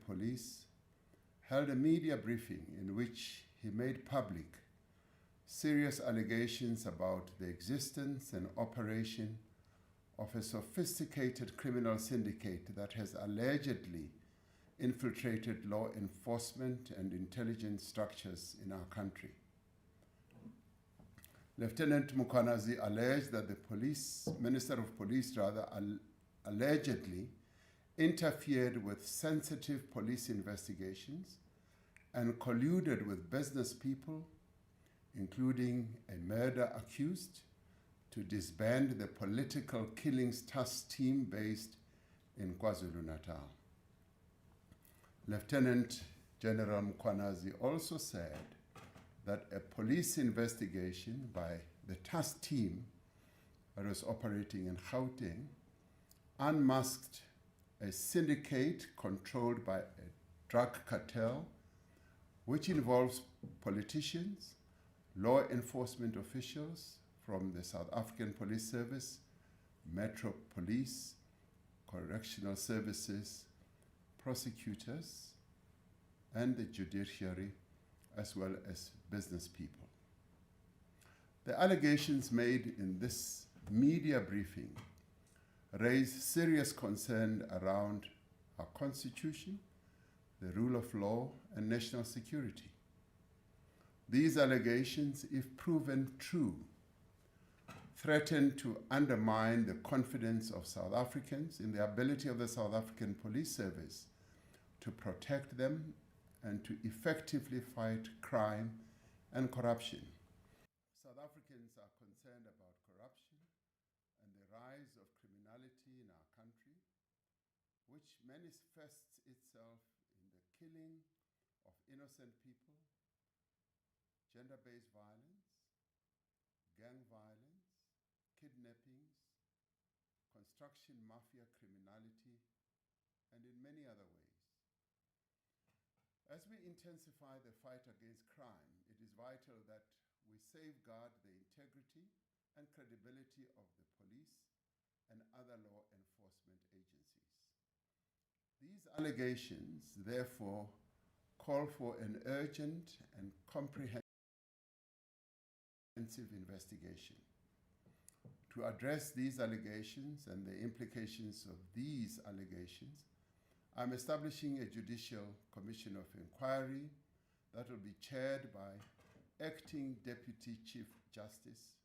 Police, held a media briefing in which he made public serious allegations about the existence and operation of a sophisticated criminal syndicate that has allegedly infiltrated law enforcement and intelligence structures in our country. Lieutenant Mkhwanazi alleged that the Minister of Police allegedly interfered with sensitive police investigations and colluded with business people, including a murder accused, to disband the political killings task team based in KwaZulu-Natal. Lieutenant General Mkhwanazi also said that a police investigation by the task team that was operating in Gauteng unmasked a syndicate controlled by a drug cartel, which involves politicians, law enforcement officials from the South African Police Service, Metro Police, Correctional Services, prosecutors, and the judiciary, as well as business people. The allegations made in this media briefing raise serious concern around our Constitution, the rule of law, and national security. These allegations, if proven true, threaten to undermine the confidence of South Africans in the ability of the South African Police Service to protect them and to effectively fight crime and corruption. South Africans are concerned about corruption and the rise of criminality in our country, which manifests itself in the killing of innocent people, gender-based violence, gang violence, kidnappings, construction mafia criminality, and in many other ways. As we intensify the fight against crime, it is vital that we safeguard the integrity and credibility of the police and other law enforcement agencies. These allegations, therefore, call for an urgent and comprehensive investigation. To address these allegations and the implications of these allegations, I'm establishing a Judicial Commission of Enquiry that will be chaired by Acting Deputy Chief Justice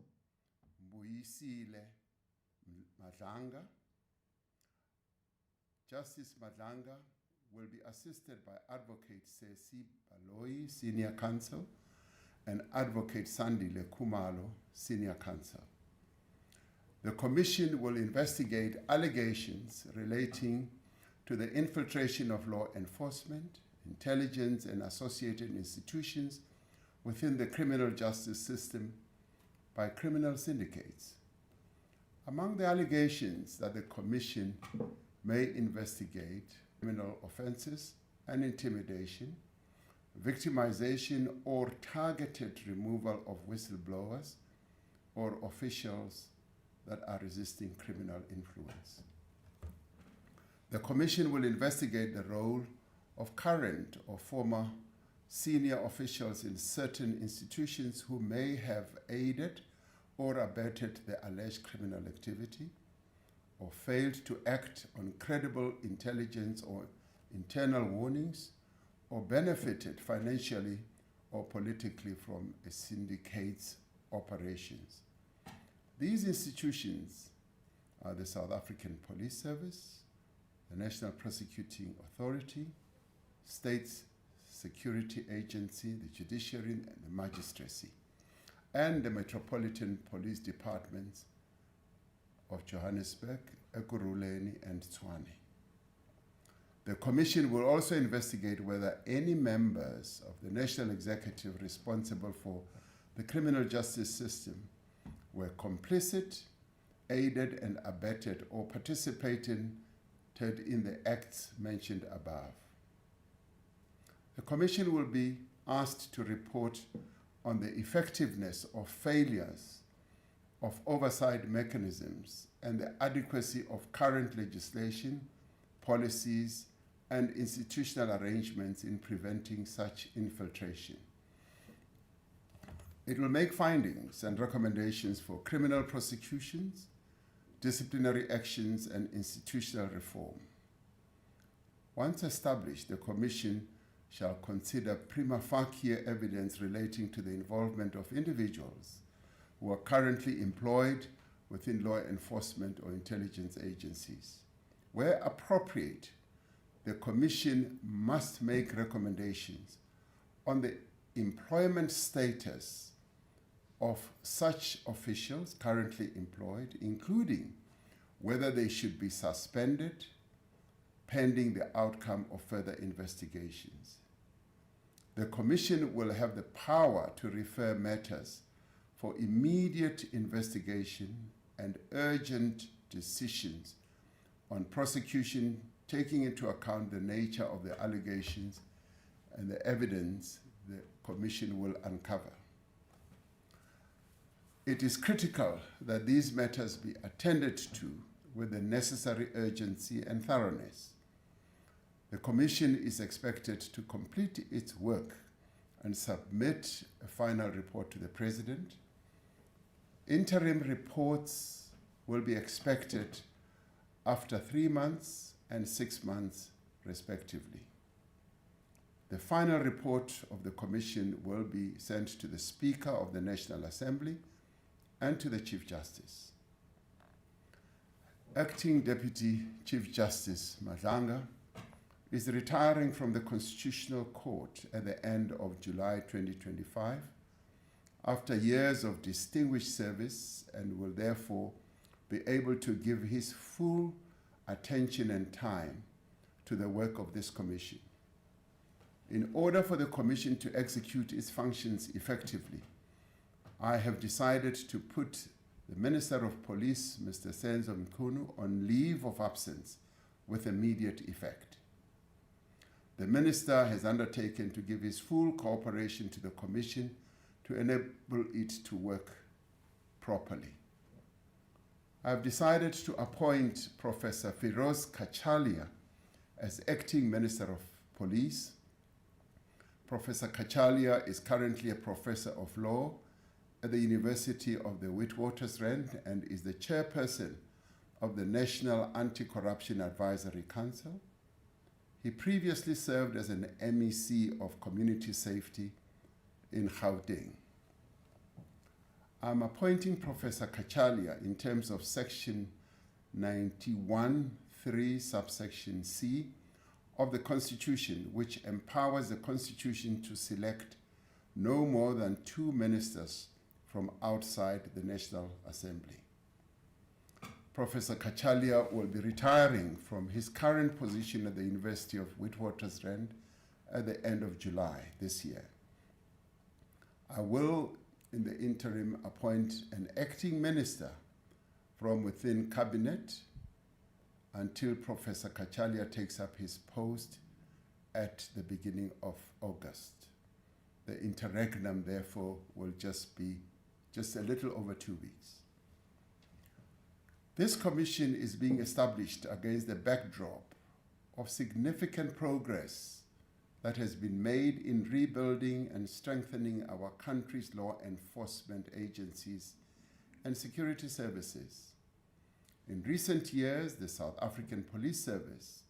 Mbuyisile Madlanga. Justice Madlanga will be assisted by Advocate Sesi Baloyi, Senior Counsel, and Advocate Sandile Khumalo, Senior Counsel. The Commission will investigate allegations relating to the infiltration of law enforcement, intelligence, and associated institutions within the criminal justice system by criminal syndicates. Among the allegations that the Commission may investigate, criminal offenses and intimidation, victimization or targeted removal of whistleblowers or officials that are resisting criminal influence. The Commission will investigate the role of current or former senior officials in certain institutions who may have aided or abetted the alleged criminal activity or failed to act on credible intelligence or internal warnings or benefited financially or politically from a syndicate's operations. These institutions are the South African Police Service, the National Prosecuting Authority, State Security Agency, the Judiciary and the Magistracy, and the Metropolitan Police Departments of Johannesburg, Ekurhuleni, and Tshwane. The Commission will also investigate whether any members of the National Executive responsible for the criminal justice system were complicit, aided and abetted, or participated in the acts mentioned above. The Commission will be asked to report on the effectiveness or failures of oversight mechanisms and the adequacy of current legislation, policies, and institutional arrangements in preventing such infiltration. It will make findings and recommendations for criminal prosecutions, disciplinary actions, and institutional reform. Once established, the Commission shall consider prima facie evidence relating to the involvement of individuals who are currently employed within law enforcement or intelligence agencies. Where appropriate, the Commission must make recommendations on the employment status of such officials currently employed, including whether they should be suspended pending the outcome of further investigations. The Commission will have the power to refer matters for immediate investigation and urgent decisions on prosecution, taking into account the nature of the allegations and the evidence the Commission will uncover. It is critical that these matters be attended to with the necessary urgency and thoroughness. The Commission is expected to complete its work and submit a final report to the President. Interim reports will be expected after 3 months and 6 months, respectively. The final report of the Commission will be sent to the Speaker of the National Assembly and to the Chief Justice. Acting Deputy Chief Justice Madlanga is retiring from the Constitutional Court at the end of July 2025 after years of distinguished service, and will therefore be able to give his full attention and time to the work of this Commission. In order for the Commission to execute its functions effectively, I have decided to put the Minister of Police, Mr. Senzo Mchunu, on leave of absence with immediate effect. The Minister has undertaken to give his full cooperation to the Commission to enable it to work properly. I have decided to appoint Professor Firoz Kachalia as Acting Minister of Police. Professor Kachalia is currently a Professor of Law at the University of the Witwatersrand and is the Chairperson of the National Anti-Corruption Advisory Council. He previously served as an MEC of Community Safety in Gauteng. I'm appointing Professor Kachalia in terms of Section 91(3) subsection C of the Constitution, which empowers the Constitution to select no more than 2 ministers from outside the National Assembly. Professor Kachalia will be retiring from his current position at the University of Witwatersrand at the end of July this year. I will, in the interim, appoint an acting minister from within Cabinet until Professor Kachalia takes up his post at the beginning of August. The interregnum, therefore, will be just a little over 2 weeks. This commission is being established against the backdrop of significant progress that has been made in rebuilding and strengthening our country's law enforcement agencies and security services. In recent years, the South African Police Service,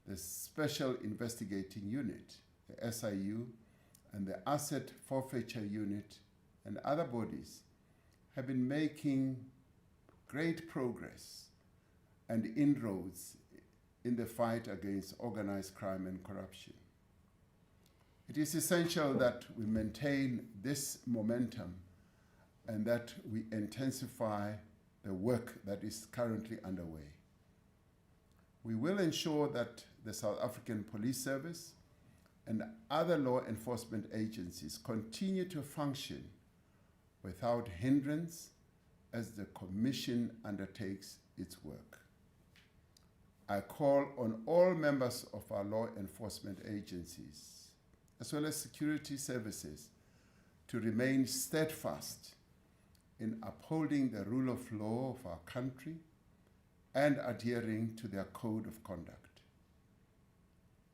the Special Investigating Unit, the SIU, and the Asset Forfeiture Unit and other bodies have been making great progress and inroads in the fight against organized crime and corruption. It is essential that we maintain this momentum and that we intensify the work that is currently underway. We will ensure that the South African Police Service and other law enforcement agencies continue to function without hindrance as the Commission undertakes its work. I call on all members of our law enforcement agencies, as well as security services, to remain steadfast in upholding the rule of law of our country and adhering to their code of conduct.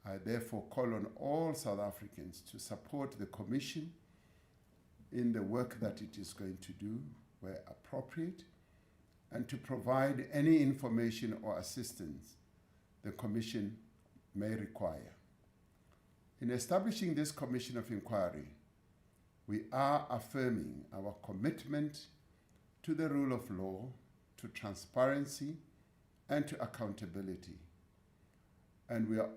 I therefore call on all South Africans to support the Commission in the work that it is going to do where appropriate, and to provide any information or assistance the Commission may require. In establishing this Commission of Inquiry, we are affirming our commitment to the rule of law, to transparency, and to accountability. And we are